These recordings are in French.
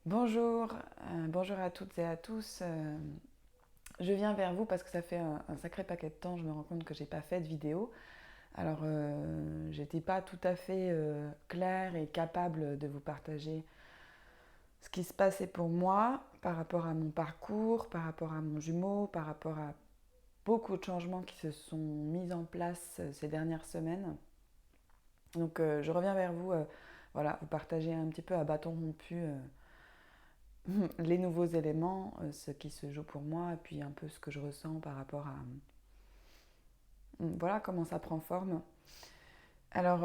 Bonjour, bonjour à toutes et à tous. Je viens vers vous parce que ça fait un sacré paquet de temps, je me rends compte que j'ai pas fait de vidéo. Alors, j'étais pas tout à fait claire et capable de vous partager ce qui se passait pour moi par rapport à mon parcours, par rapport à mon jumeau, par rapport à beaucoup de changements qui se sont mis en place ces dernières semaines. Donc, je reviens vers vous, voilà, vous partager un petit peu à bâton rompu les nouveaux éléments, ce qui se joue pour moi, et puis un peu ce que je ressens par rapport à voilà comment ça prend forme. Alors,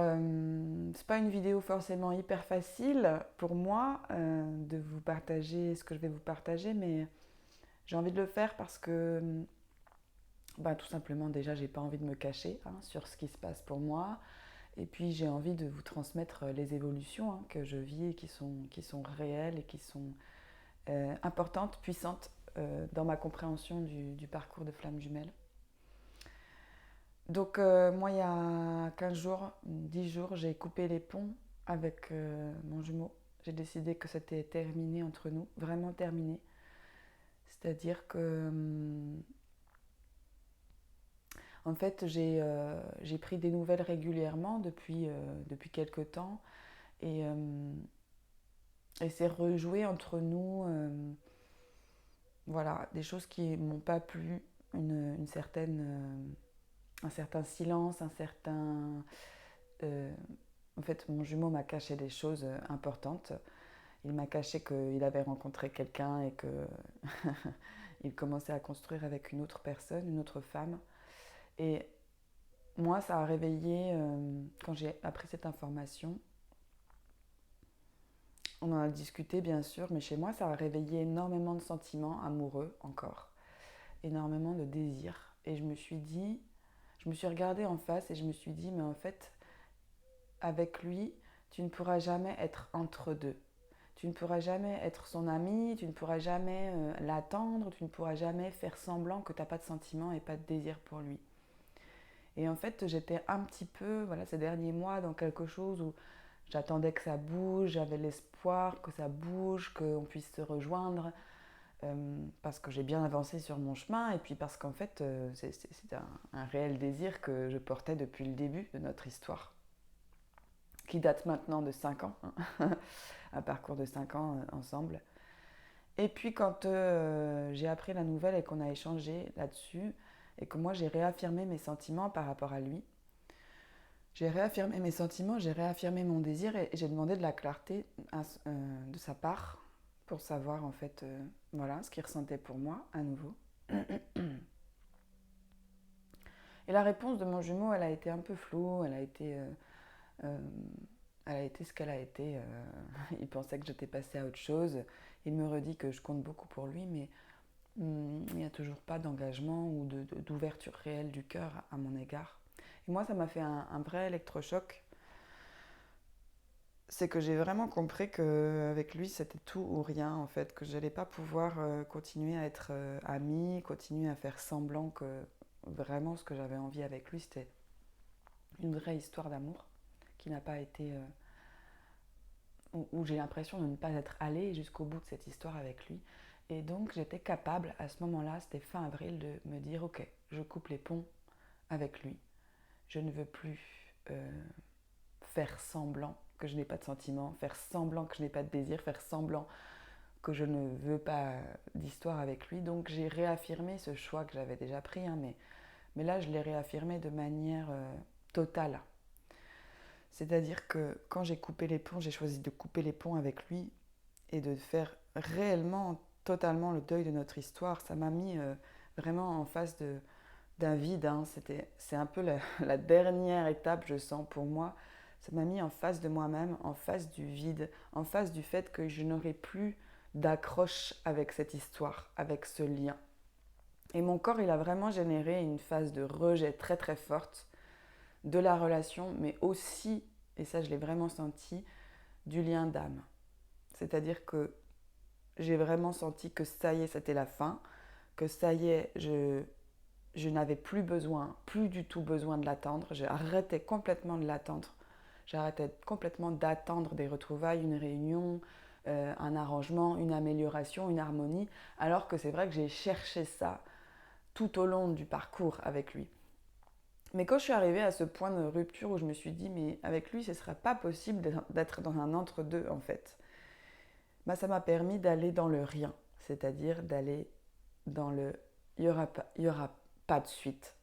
c'est pas une vidéo forcément hyper facile pour moi de vous partager ce que je vais vous partager, mais j'ai envie de le faire parce que, bah, tout simplement, déjà, j'ai pas envie de me cacher sur ce qui se passe pour moi, et puis j'ai envie de vous transmettre les évolutions que je vis et qui sont réelles et qui sont importante, puissante dans ma compréhension du parcours de Flamme Jumelle. Donc moi, il y a 15 jours, 10 jours, j'ai coupé les ponts avec mon jumeau. J'ai décidé que c'était terminé entre nous, vraiment terminé. C'est-à-dire que, en fait, j'ai pris des nouvelles régulièrement depuis quelques temps. Et, c'est rejoué entre nous, voilà, des choses qui m'ont pas plu, une certaine un certain silence, un certain... euh, en fait, mon jumeau m'a caché des choses importantes. Il m'a caché qu'il avait rencontré quelqu'un et qu'il commençait à construire avec une autre personne, une autre femme. Et moi, ça a réveillé, quand j'ai appris cette information, on en a discuté bien sûr, mais chez moi, ça a réveillé énormément de sentiments amoureux encore, énormément de désirs. Et je me suis regardée en face et je me suis dit, mais en fait, avec lui, tu ne pourras jamais être entre deux. Tu ne pourras jamais être son ami, tu ne pourras jamais l'attendre, tu ne pourras jamais faire semblant que tu n'as pas de sentiments et pas de désir pour lui. Et en fait, j'étais un petit peu, voilà, ces derniers mois, dans quelque chose où j'attendais que ça bouge, j'avais l'espoir que ça bouge, qu'on puisse se rejoindre, parce que j'ai bien avancé sur mon chemin, et puis parce qu'en fait, c'est un réel désir que je portais depuis le début de notre histoire, qui date maintenant de 5 ans, un parcours de 5 ans ensemble. Et puis quand j'ai appris la nouvelle et qu'on a échangé là-dessus, et que moi j'ai réaffirmé mes sentiments par rapport à lui, j'ai réaffirmé mes sentiments, j'ai réaffirmé mon désir et j'ai demandé de la clarté de sa part pour savoir en fait voilà, ce qu'il ressentait pour moi à nouveau. Et la réponse de mon jumeau, elle a été un peu floue, euh, elle a été ce qu'elle a été. Il pensait que j'étais passée à autre chose. Il me redit que je compte beaucoup pour lui, mais il n'y a toujours pas d'engagement ou d'ouverture réelle du cœur à mon égard. Et moi, ça m'a fait un vrai électrochoc. C'est que j'ai vraiment compris qu'avec lui, c'était tout ou rien, en fait, que je n'allais pas pouvoir continuer à être amie, continuer à faire semblant que vraiment ce que j'avais envie avec lui, c'était une vraie histoire d'amour qui n'a pas été... où j'ai l'impression de ne pas être allée jusqu'au bout de cette histoire avec lui. Et donc j'étais capable, à ce moment-là, c'était fin avril, de me dire, ok, je coupe les ponts avec lui. Je ne veux plus faire semblant que je n'ai pas de sentiments, faire semblant que je n'ai pas de désir, faire semblant que je ne veux pas d'histoire avec lui. Donc j'ai réaffirmé ce choix que j'avais déjà pris, mais là je l'ai réaffirmé de manière totale. C'est-à-dire que quand j'ai coupé les ponts, j'ai choisi de couper les ponts avec lui et de faire réellement, totalement le deuil de notre histoire. Ça m'a mis vraiment en face d'un vide. C'est un peu la dernière étape, je sens, pour moi. Ça m'a mis en face de moi-même, en face du vide, en face du fait que je n'aurai plus d'accroche avec cette histoire, avec ce lien. Et mon corps, il a vraiment généré une phase de rejet très très forte de la relation, mais aussi, et ça je l'ai vraiment senti, du lien d'âme. C'est-à-dire que j'ai vraiment senti que ça y est, c'était la fin, que ça y est, je n'avais plus besoin, plus du tout besoin de l'attendre. J'ai arrêté complètement de l'attendre. J'arrêtais complètement d'attendre des retrouvailles, une réunion, un arrangement, une amélioration, une harmonie, alors que c'est vrai que j'ai cherché ça tout au long du parcours avec lui. Mais quand je suis arrivée à ce point de rupture où je me suis dit, mais avec lui, ce ne serait pas possible d'être dans un entre-deux en fait, bah, ça m'a permis d'aller dans le rien, c'est-à-dire d'aller dans le il y aura pas de suite.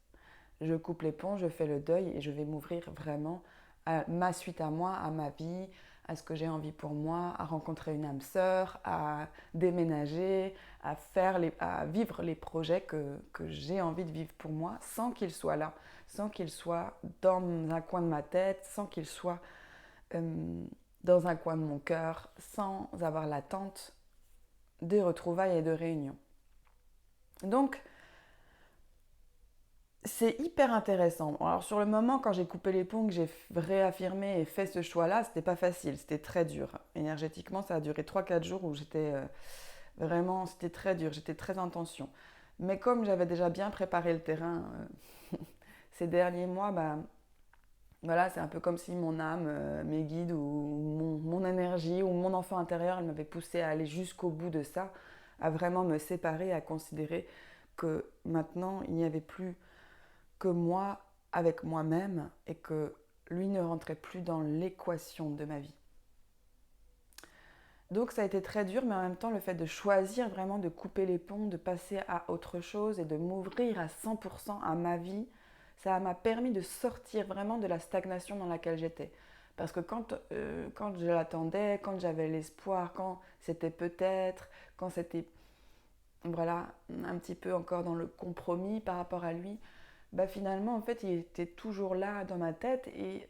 Je coupe les ponts, je fais le deuil et je vais m'ouvrir vraiment à ma suite à moi, à ma vie, à ce que j'ai envie pour moi, à rencontrer une âme sœur, à déménager, à vivre les projets que j'ai envie de vivre pour moi sans qu'il soit là, sans qu'il soit dans un coin de ma tête, sans qu'il soit dans un coin de mon cœur, sans avoir l'attente des retrouvailles et de réunions. Donc, c'est hyper intéressant. Alors sur le moment, quand j'ai coupé les ponts, que j'ai réaffirmé et fait ce choix-là, c'était pas facile, c'était très dur. Énergétiquement, ça a duré 3-4 jours où j'étais vraiment, c'était très dur, j'étais très en tension. Mais comme j'avais déjà bien préparé le terrain ces derniers mois, bah, voilà, c'est un peu comme si mon âme, mes guides ou mon énergie ou mon enfant intérieur, elle m'avait poussé à aller jusqu'au bout de ça, à vraiment me séparer, à considérer que maintenant, il n'y avait plus que moi avec moi-même et que lui ne rentrait plus dans l'équation de ma vie. Donc ça a été très dur, mais en même temps, le fait de choisir vraiment de couper les ponts, de passer à autre chose et de m'ouvrir à 100% à ma vie, ça m'a permis de sortir vraiment de la stagnation dans laquelle j'étais. Parce que quand je l'attendais, quand j'avais l'espoir, quand c'était peut-être, quand c'était voilà, un petit peu encore dans le compromis par rapport à lui, bah finalement, en fait, il était toujours là dans ma tête et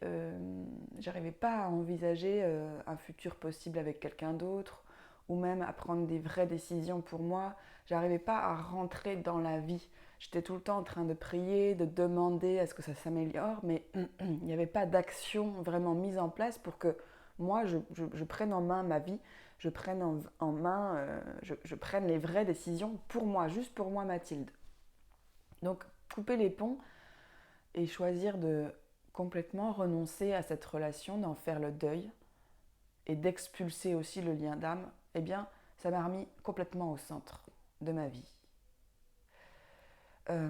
j'arrivais pas à envisager un futur possible avec quelqu'un d'autre ou même à prendre des vraies décisions pour moi. J'arrivais pas à rentrer dans la vie. J'étais tout le temps en train de prier, de demander à ce que ça s'améliore, mais il n'y avait pas d'action vraiment mise en place pour que moi, je prenne en main ma vie, je prenne en main, je prenne les vraies décisions pour moi, juste pour moi, Mathilde. Donc, couper les ponts et choisir de complètement renoncer à cette relation, d'en faire le deuil et d'expulser aussi le lien d'âme, eh bien, ça m'a remis complètement au centre de ma vie. Euh,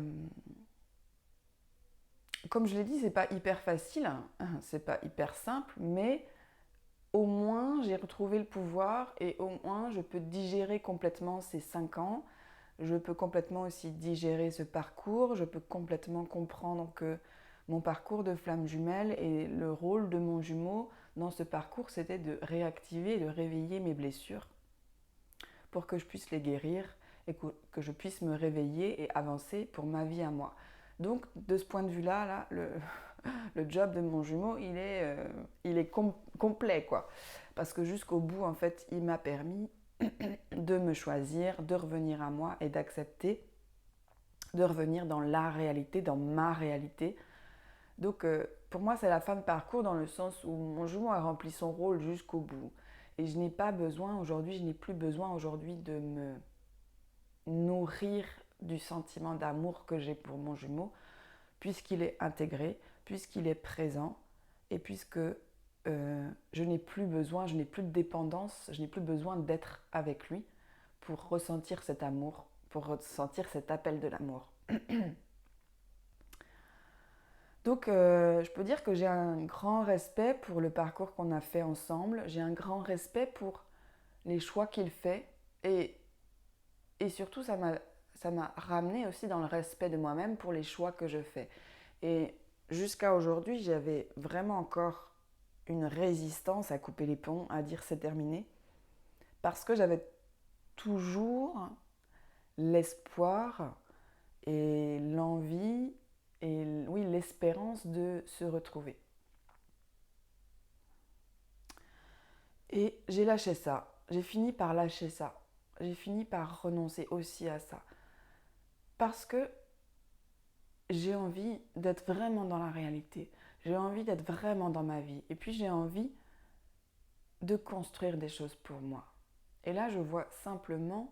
Comme je l'ai dit, c'est pas hyper facile, hein, c'est pas hyper simple, mais au moins j'ai retrouvé le pouvoir et au moins je peux digérer complètement ces 5 ans. Je peux complètement aussi digérer ce parcours, je peux complètement comprendre que mon parcours de flamme jumelle et le rôle de mon jumeau dans ce parcours, c'était de réactiver et de réveiller mes blessures pour que je puisse les guérir et que je puisse me réveiller et avancer pour ma vie à moi. Donc de ce point de vue-là, le job de mon jumeau, il est complet, quoi. Parce que jusqu'au bout, en fait, il m'a permis de me choisir, de revenir à moi et d'accepter de revenir dans la réalité, dans ma réalité. Donc pour moi, c'est la fin de parcours dans le sens où mon jumeau a rempli son rôle jusqu'au bout. Et je n'ai pas besoin aujourd'hui, je n'ai plus besoin aujourd'hui de me nourrir du sentiment d'amour que j'ai pour mon jumeau, puisqu'il est intégré, puisqu'il est présent, et puisque je n'ai plus besoin, je n'ai plus de dépendance, je n'ai plus besoin d'être avec lui pour ressentir cet amour, pour ressentir cet appel de l'amour. Donc je peux dire que j'ai un grand respect pour le parcours qu'on a fait ensemble, j'ai un grand respect pour les choix qu'il fait et surtout ça m'a ramené aussi dans le respect de moi-même pour les choix que je fais. Et jusqu'à aujourd'hui, j'avais vraiment encore une résistance à couper les ponts, à dire c'est terminé, parce que j'avais toujours l'espoir et l'envie et oui, l'espérance de se retrouver. Et j'ai lâché ça, j'ai fini par lâcher ça, j'ai fini par renoncer aussi à ça, parce que j'ai envie d'être vraiment dans la réalité, j'ai envie d'être vraiment dans ma vie, et puis j'ai envie de construire des choses pour moi. Et là, je vois simplement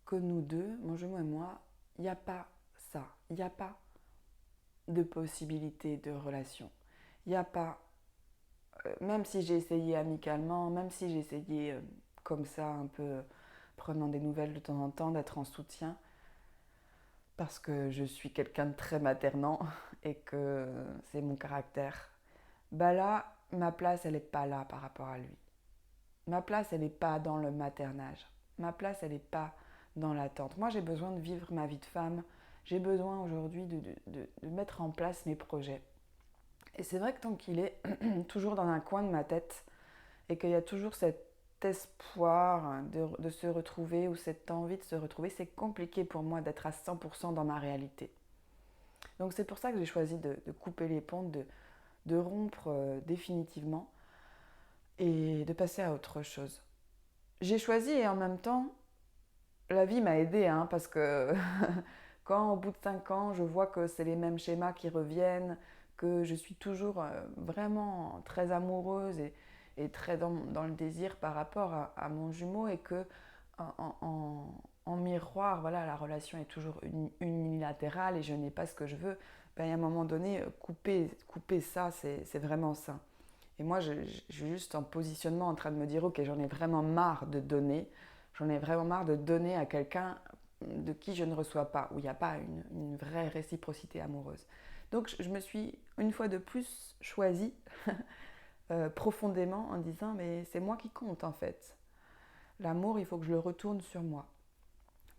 que nous deux, mon jumeau et moi, il n'y a pas ça, il n'y a pas de possibilité de relation. Il n'y a pas, même si j'ai essayé amicalement, même si j'ai essayé comme ça, un peu prenant des nouvelles de temps en temps, d'être en soutien, parce que je suis quelqu'un de très maternant et que c'est mon caractère. Bah là, ma place, elle n'est pas là par rapport à lui. Ma place, elle n'est pas dans le maternage. Ma place, elle n'est pas dans l'attente. Moi, j'ai besoin de vivre ma vie de femme. J'ai besoin aujourd'hui de mettre en place mes projets. Et c'est vrai que tant qu'il est toujours dans un coin de ma tête et qu'il y a toujours cet espoir de se retrouver ou cette envie de se retrouver, c'est compliqué pour moi d'être à 100% dans ma réalité. Donc c'est pour ça que j'ai choisi de couper les ponts, de rompre définitivement et de passer à autre chose. J'ai choisi et en même temps, la vie m'a aidée parce que quand au bout de 5 ans, je vois que c'est les mêmes schémas qui reviennent, que je suis toujours vraiment très amoureuse et très dans le désir par rapport à mon jumeau et que en miroir, voilà, la relation est toujours unilatérale et je n'ai pas ce que je veux, ben, à un moment donné, couper ça, c'est vraiment ça. Et moi, je suis juste en positionnement en train de me dire, ok, j'en ai vraiment marre de donner, j'en ai vraiment marre de donner à quelqu'un de qui je ne reçois pas, où il n'y a pas une vraie réciprocité amoureuse. Donc je me suis une fois de plus choisie profondément en disant, mais c'est moi qui compte en fait. L'amour, il faut que je le retourne sur moi.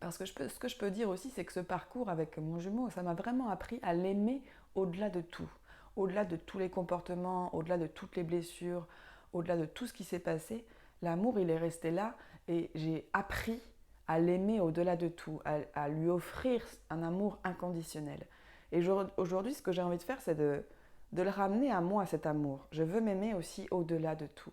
Parce que ce que je peux dire aussi, c'est que ce parcours avec mon jumeau, ça m'a vraiment appris à l'aimer au-delà de tout. Au-delà de tous les comportements, au-delà de toutes les blessures, au-delà de tout ce qui s'est passé. L'amour, il est resté là et j'ai appris à l'aimer au-delà de tout, à lui offrir un amour inconditionnel. Et aujourd'hui, ce que j'ai envie de faire, c'est de le ramener à moi, cet amour. Je veux m'aimer aussi au-delà de tout.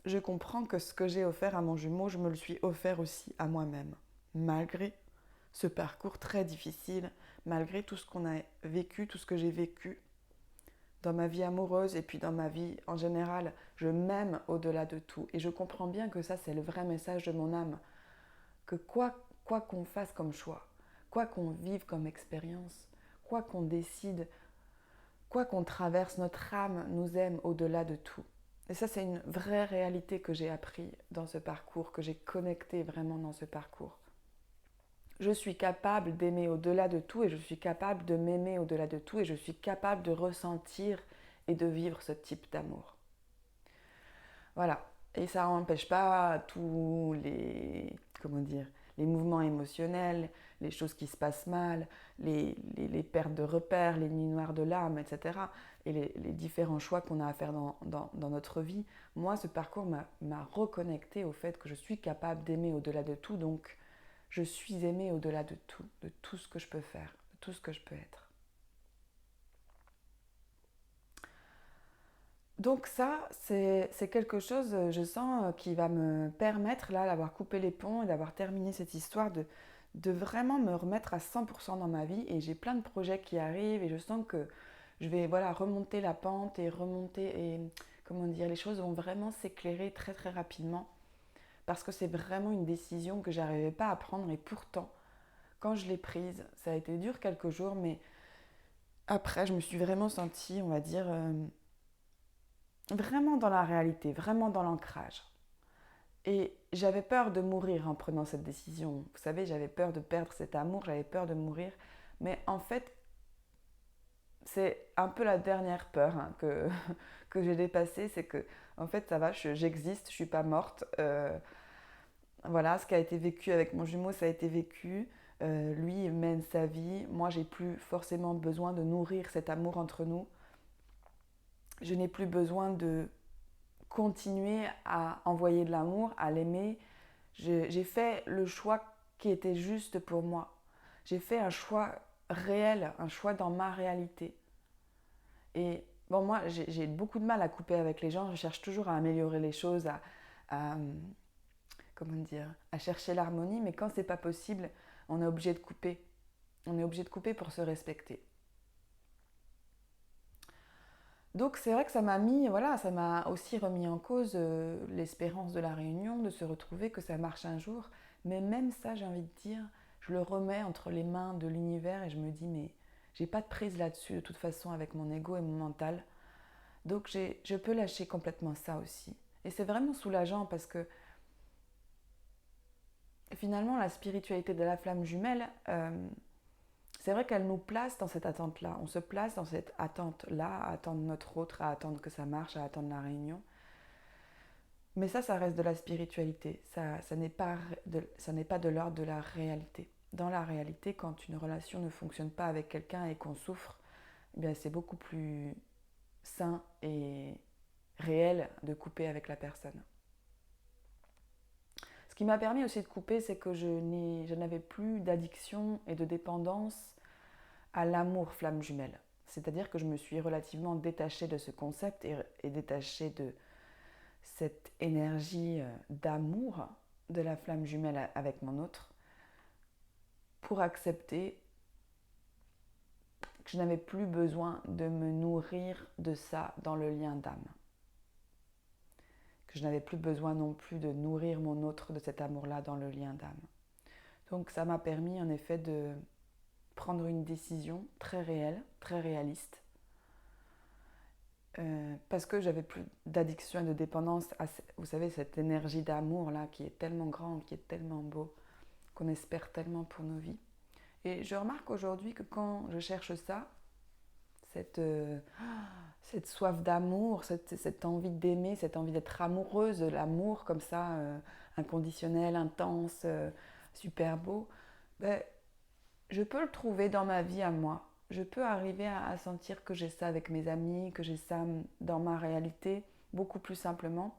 Je comprends que ce que j'ai offert à mon jumeau, je me le suis offert aussi à moi-même, malgré ce parcours très difficile, malgré tout ce qu'on a vécu, tout ce que j'ai vécu dans ma vie amoureuse et puis dans ma vie en général. Je m'aime au-delà de tout et je comprends bien que ça, c'est le vrai message de mon âme, que quoi qu'on fasse comme choix, quoi qu'on vive comme expérience, quoi qu'on décide, quoi qu'on traverse, notre âme nous aime au-delà de tout. Et ça, c'est une vraie réalité que j'ai appris dans ce parcours, que j'ai connecté vraiment dans ce parcours. Je suis capable d'aimer au-delà de tout et je suis capable de m'aimer au-delà de tout et je suis capable de ressentir et de vivre ce type d'amour. Voilà. Et ça n'empêche pas tous les mouvements émotionnels, les choses qui se passent mal, les pertes de repères, les nuits noires de l'âme, etc. Et les différents choix qu'on a à faire dans notre vie. Moi, ce parcours m'a reconnecté au fait que je suis capable d'aimer au-delà de tout. Donc, je suis aimée au-delà de tout ce que je peux faire, de tout ce que je peux être. Donc ça, c'est quelque chose, je sens, qui va me permettre, là, d'avoir coupé les ponts et d'avoir terminé cette histoire, de vraiment me remettre à 100% dans ma vie. Et j'ai plein de projets qui arrivent et je sens que je vais voilà, remonter la pente et remonter, et comment dire, les choses vont vraiment s'éclairer très très rapidement. Parce que c'est vraiment une décision que j'arrivais pas à prendre et pourtant, quand je l'ai prise, ça a été dur quelques jours, mais après, je me suis vraiment sentie, on va dire, vraiment dans la réalité, vraiment dans l'ancrage. Et j'avais peur de mourir en prenant cette décision. Vous savez, j'avais peur de perdre cet amour, j'avais peur de mourir. Mais en fait, c'est un peu la dernière peur que j'ai dépassée, c'est que, en fait, ça va, j'existe, je ne suis pas morte. Voilà, ce qui a été vécu avec mon jumeau, ça a été vécu. Lui, il mène sa vie. Moi, j'ai plus forcément besoin de nourrir cet amour entre nous. Je n'ai plus besoin de continuer à envoyer de l'amour, à l'aimer. J'ai fait le choix qui était juste pour moi. J'ai fait un choix réel, un choix dans ma réalité. Et bon, moi, j'ai beaucoup de mal à couper avec les gens. Je cherche toujours à améliorer les choses, à comment dire, à chercher l'harmonie. Mais quand c'est pas possible, on est obligé de couper. On est obligé de couper pour se respecter. Donc c'est vrai que ça m'a mis, voilà, ça m'a aussi remis en cause l'espérance de la réunion, de se retrouver, que ça marche un jour. Mais même ça, j'ai envie de dire, je le remets entre les mains de l'univers et je me dis, mais j'ai pas de prise là-dessus de toute façon avec mon ego et mon mental. Donc je peux lâcher complètement ça aussi. Et c'est vraiment soulageant parce que finalement, la spiritualité de la flamme jumelle, c'est vrai qu'elle nous place dans cette attente-là. On se place dans cette attente-là, à attendre notre autre, à attendre que ça marche, à attendre la réunion. Mais ça reste de la spiritualité. Ça n'est pas de l'ordre de la réalité. Dans la réalité, quand une relation ne fonctionne pas avec quelqu'un et qu'on souffre, eh bien, c'est beaucoup plus sain et réel de couper avec la personne. Ce qui m'a permis aussi de couper, c'est que je n'avais plus d'addiction et de dépendance à l'amour flamme jumelle. C'est-à-dire que je me suis relativement détachée de ce concept et détachée de cette énergie d'amour de la flamme jumelle avec mon autre pour accepter que je n'avais plus besoin de me nourrir de ça dans le lien d'âme. Que je n'avais plus besoin non plus de nourrir mon autre de cet amour-là dans le lien d'âme. Donc ça m'a permis en effet de prendre une décision très réelle, très réaliste, parce que j'avais plus d'addiction et de dépendance à, vous savez, cette énergie d'amour là qui est tellement grande, qui est tellement beau, qu'on espère tellement pour nos vies. Et je remarque aujourd'hui que quand je cherche ça, cette soif d'amour, cette envie d'aimer, cette envie d'être amoureuse, l'amour comme ça, inconditionnel, intense, super beau, ben, je peux le trouver dans ma vie à moi. Je peux arriver à sentir que j'ai ça avec mes amis, que j'ai ça dans ma réalité, beaucoup plus simplement.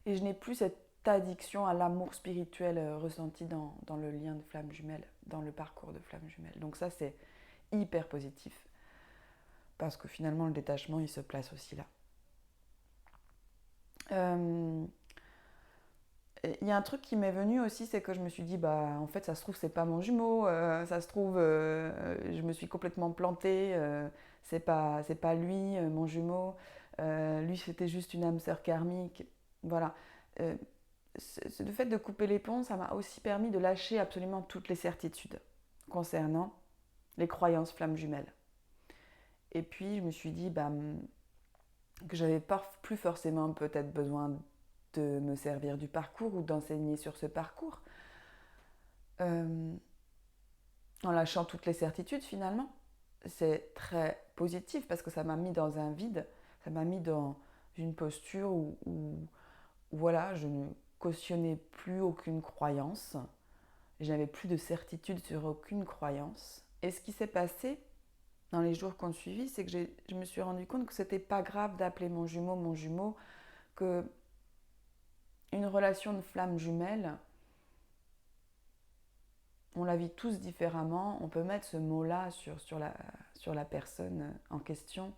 Et je n'ai plus cette addiction à l'amour spirituel ressenti dans le lien de flamme jumelle, dans le parcours de flamme jumelle. Donc ça, c'est hyper positif. Parce que finalement, le détachement, il se place aussi là. Il y a un truc qui m'est venu aussi, c'est que je me suis dit, bah en fait, ça se trouve, c'est pas mon jumeau, ça se trouve, je me suis complètement plantée, c'est pas lui, mon jumeau, lui, c'était juste une âme sœur karmique. Voilà. Euh, le fait de couper les ponts, ça m'a aussi permis de lâcher absolument toutes les certitudes concernant les croyances flammes jumelles. Et puis, je me suis dit, bah, que j'avais pas plus forcément peut-être besoin de me servir du parcours ou d'enseigner sur ce parcours, euh, en lâchant toutes les certitudes finalement. C'est très positif parce que ça m'a mis dans un vide, ça m'a mis dans une posture où voilà, je ne cautionnais plus aucune croyance, je n'avais plus de certitude sur aucune croyance. Et ce qui s'est passé dans les jours qui ont suivi, c'est que je me suis rendu compte que c'était pas grave d'appeler mon jumeau, que une relation de flamme jumelle, on la vit tous différemment. On peut mettre ce mot-là sur la personne en question.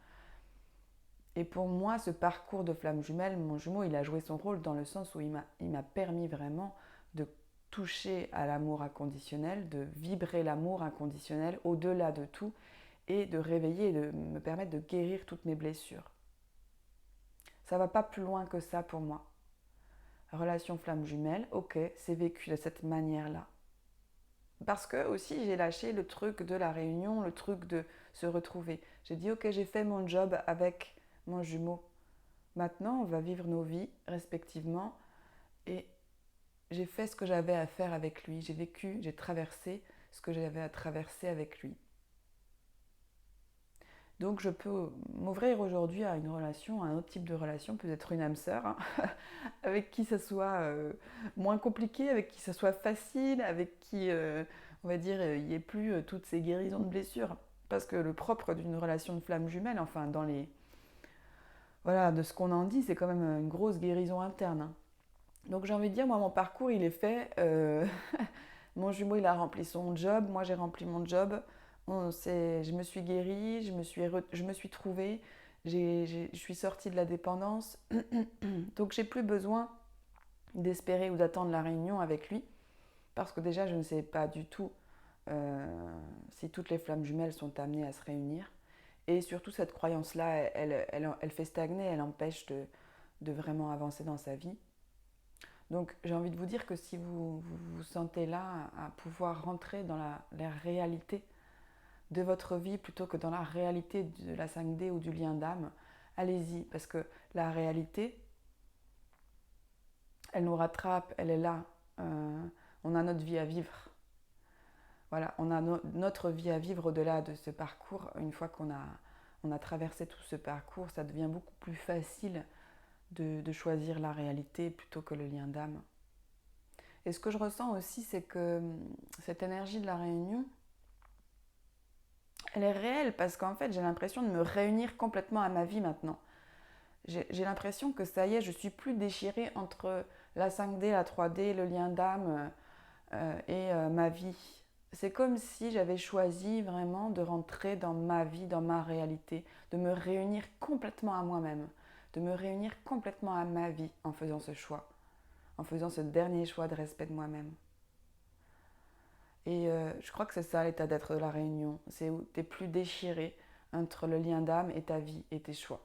Et pour moi, ce parcours de flamme jumelle, mon jumeau, il a joué son rôle dans le sens où il m'a permis vraiment de toucher à l'amour inconditionnel, de vibrer l'amour inconditionnel au-delà de tout et de réveiller et de me permettre de guérir toutes mes blessures. Ça va pas plus loin que ça pour moi. Relation flamme jumelle, ok, c'est vécu de cette manière-là. Parce que aussi j'ai lâché le truc de la réunion, le truc de se retrouver. J'ai dit ok, j'ai fait mon job avec mon jumeau. Maintenant, on va vivre nos vies respectivement et j'ai fait ce que j'avais à faire avec lui. J'ai vécu, j'ai traversé ce que j'avais à traverser avec lui. Donc je peux m'ouvrir aujourd'hui à une relation, à un autre type de relation, peut-être une âme sœur, hein, avec qui ça soit moins compliqué, avec qui ça soit facile, avec qui, on va dire, il n'y ait plus toutes ces guérisons de blessures. Parce que le propre d'une relation de flamme jumelle, enfin, dans les... Voilà, de ce qu'on en dit, c'est quand même une grosse guérison interne. Hein. Donc j'ai envie de dire, moi, mon parcours, il est fait. Mon jumeau, il a rempli son job, moi, j'ai rempli mon job. Je me suis guérie, je me suis trouvée, je suis sortie de la dépendance. Donc j'ai plus besoin d'espérer ou d'attendre la réunion avec lui, parce que déjà je ne sais pas du tout si toutes les flammes jumelles sont amenées à se réunir. Et surtout cette croyance-là, elle fait stagner, elle empêche de vraiment avancer dans sa vie. Donc j'ai envie de vous dire que si vous vous sentez là à pouvoir rentrer dans la réalité de votre vie plutôt que dans la réalité de la 5D ou du lien d'âme, allez-y, parce que la réalité, elle nous rattrape, elle est là. On a notre vie à vivre. Voilà, on a notre vie à vivre au-delà de ce parcours. Une fois on a traversé tout ce parcours, ça devient beaucoup plus facile de choisir la réalité plutôt que le lien d'âme. Et ce que je ressens aussi, c'est que cette énergie de la réunion, elle est réelle parce qu'en fait, j'ai l'impression de me réunir complètement à ma vie maintenant. J'ai l'impression que ça y est, je suis plus déchirée entre la 5D, la 3D, le lien d'âme et ma vie. C'est comme si j'avais choisi vraiment de rentrer dans ma vie, dans ma réalité, de me réunir complètement à moi-même, de me réunir complètement à ma vie en faisant ce choix, en faisant ce dernier choix de respect de moi-même. Et je crois que c'est ça l'état d'être de la réunion, c'est où tu n'es plus déchiré entre le lien d'âme et ta vie et tes choix.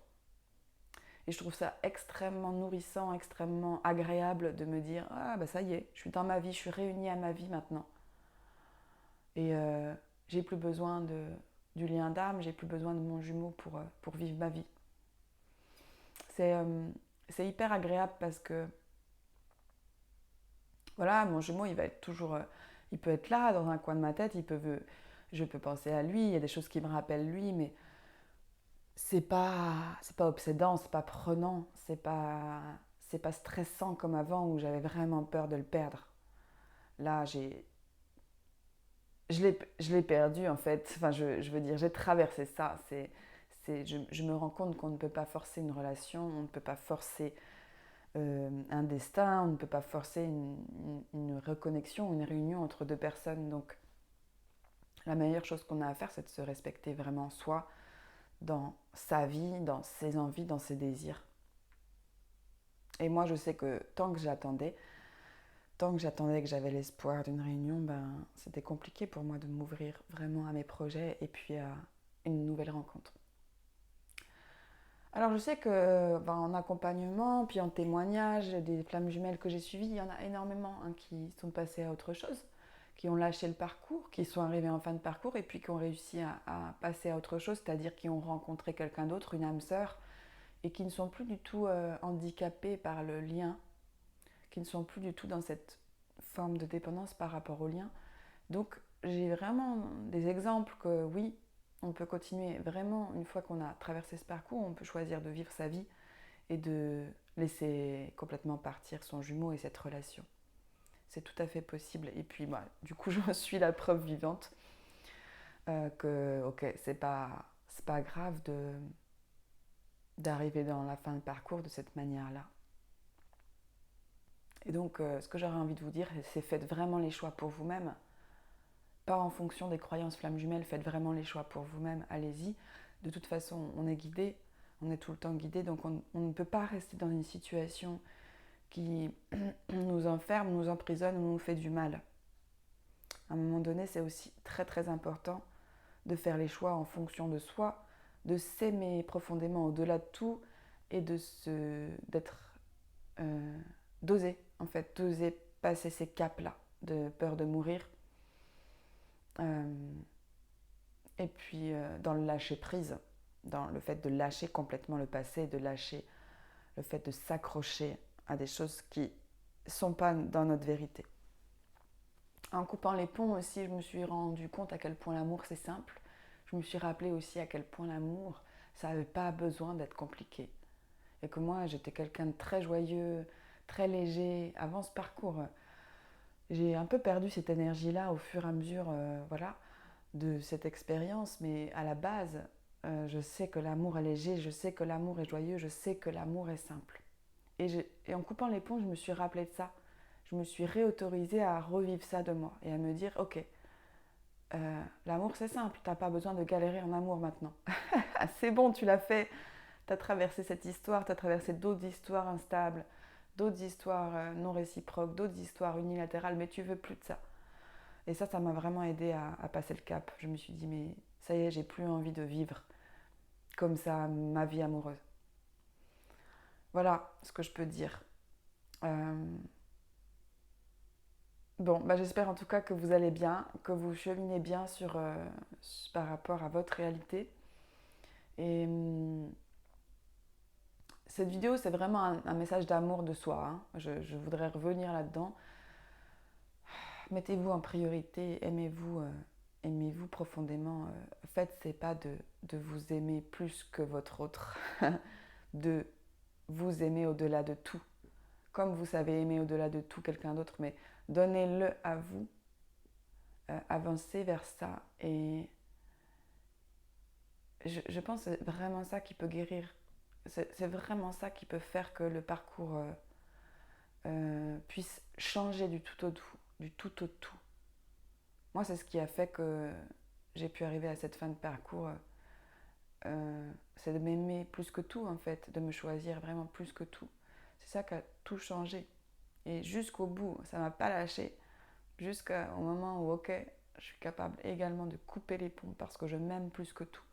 Et je trouve ça extrêmement nourrissant, extrêmement agréable de me dire « Ah bah ça y est, je suis dans ma vie, je suis réunie à ma vie maintenant. » Et j'ai plus besoin du lien d'âme, j'ai plus besoin de mon jumeau pour vivre ma vie. C'est hyper agréable parce que voilà, mon jumeau il va être toujours, il peut être là dans un coin de ma tête, je peux penser à lui, il y a des choses qui me rappellent lui, mais c'est pas obsédant, c'est pas prenant, c'est pas stressant comme avant où j'avais vraiment peur de le perdre. Là, je l'ai perdu en fait. Enfin, je veux dire, j'ai traversé ça. Je me rends compte qu'on ne peut pas forcer une relation, on ne peut pas forcer un destin, on ne peut pas forcer une reconnexion, une réunion entre deux personnes. Donc, la meilleure chose qu'on a à faire, c'est de se respecter vraiment soi, dans sa vie, dans ses envies, dans ses désirs. Et moi, je sais que tant que j'attendais, que j'avais l'espoir d'une réunion, c'était compliqué pour moi de m'ouvrir vraiment à mes projets et puis à une nouvelle rencontre. Alors je sais que en accompagnement, puis en témoignage, des flammes jumelles que j'ai suivies, il y en a énormément qui sont passés à autre chose, qui ont lâché le parcours, qui sont arrivés en fin de parcours et puis qui ont réussi à passer à autre chose, c'est-à-dire qui ont rencontré quelqu'un d'autre, une âme sœur, et qui ne sont plus du tout handicapés par le lien, qui ne sont plus du tout dans cette forme de dépendance par rapport au lien. Donc j'ai vraiment des exemples que oui, on peut continuer vraiment une fois qu'on a traversé ce parcours, on peut choisir de vivre sa vie et de laisser complètement partir son jumeau et cette relation. C'est tout à fait possible. Et puis du coup, je suis la preuve vivante que ok, c'est pas grave d'arriver dans la fin de parcours de cette manière-là. Et donc, ce que j'aurais envie de vous dire, c'est faites vraiment les choix pour vous-même. Pas en fonction des croyances flammes jumelles, faites vraiment les choix pour vous-même, allez-y. De toute façon, on est guidé, on est tout le temps guidé, donc on ne peut pas rester dans une situation qui nous enferme, nous emprisonne ou nous fait du mal. À un moment donné, c'est aussi très très important de faire les choix en fonction de soi, de s'aimer profondément au-delà de tout et d'oser, en fait, d'oser passer ces caps-là, de peur de mourir. Et puis dans le lâcher prise, dans le fait de lâcher complètement le passé, de lâcher le fait de s'accrocher à des choses qui ne sont pas dans notre vérité. En coupant les ponts aussi, je me suis rendu compte à quel point l'amour c'est simple. Je me suis rappelé aussi à quel point l'amour, ça n'avait pas besoin d'être compliqué. Et que moi, j'étais quelqu'un de très joyeux, très léger. Avant ce parcours, j'ai un peu perdu cette énergie-là au fur et à mesure de cette expérience. Mais à la base, je sais que l'amour est léger, je sais que l'amour est joyeux, je sais que l'amour est simple. Et en coupant les ponts, je me suis rappelé de ça. Je me suis réautorisée à revivre ça de moi et à me dire, ok, l'amour c'est simple, t'as pas besoin de galérer en amour maintenant. C'est bon, tu l'as fait, t'as traversé cette histoire, t'as traversé d'autres histoires instables, d'autres histoires non réciproques, d'autres histoires unilatérales, mais tu veux plus de ça. Et ça m'a vraiment aidé à passer le cap. Je me suis dit, mais ça y est, j'ai plus envie de vivre comme ça ma vie amoureuse. Voilà ce que je peux dire. Bon, j'espère en tout cas que vous allez bien, que vous cheminez bien par rapport à votre réalité. Et cette vidéo, c'est vraiment un message d'amour de soi, hein. Je voudrais revenir là-dedans. Mettez-vous en priorité, aimez-vous profondément. En fait, c'est pas de vous aimer plus que votre autre, de vous aimer au-delà de tout. Comme vous savez aimer au-delà de tout quelqu'un d'autre, mais donnez-le à vous, avancez vers ça. Et je pense que c'est vraiment ça qui peut guérir. C'est vraiment ça qui peut faire que le parcours puisse changer du tout au tout, du tout au tout. Moi, c'est ce qui a fait que j'ai pu arriver à cette fin de parcours. C'est de m'aimer plus que tout, en fait, de me choisir vraiment plus que tout. C'est ça qui a tout changé. Et jusqu'au bout, ça ne m'a pas lâché. Jusqu'au moment où, ok, je suis capable également de couper les ponts parce que je m'aime plus que tout.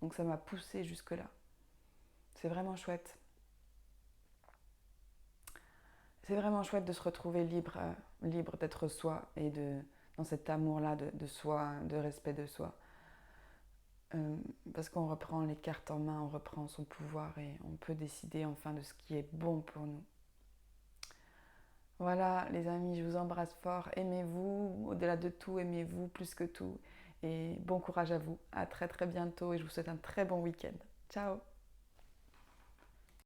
Donc ça m'a poussé jusque-là. C'est vraiment chouette. C'est vraiment chouette de se retrouver libre, libre d'être soi et dans cet amour-là de soi, de respect de soi. Parce qu'on reprend les cartes en main, on reprend son pouvoir et on peut décider enfin de ce qui est bon pour nous. Voilà les amis, je vous embrasse fort, aimez-vous, au-delà de tout, aimez-vous plus que tout et bon courage à vous, à très très bientôt et je vous souhaite un très bon week-end. Ciao.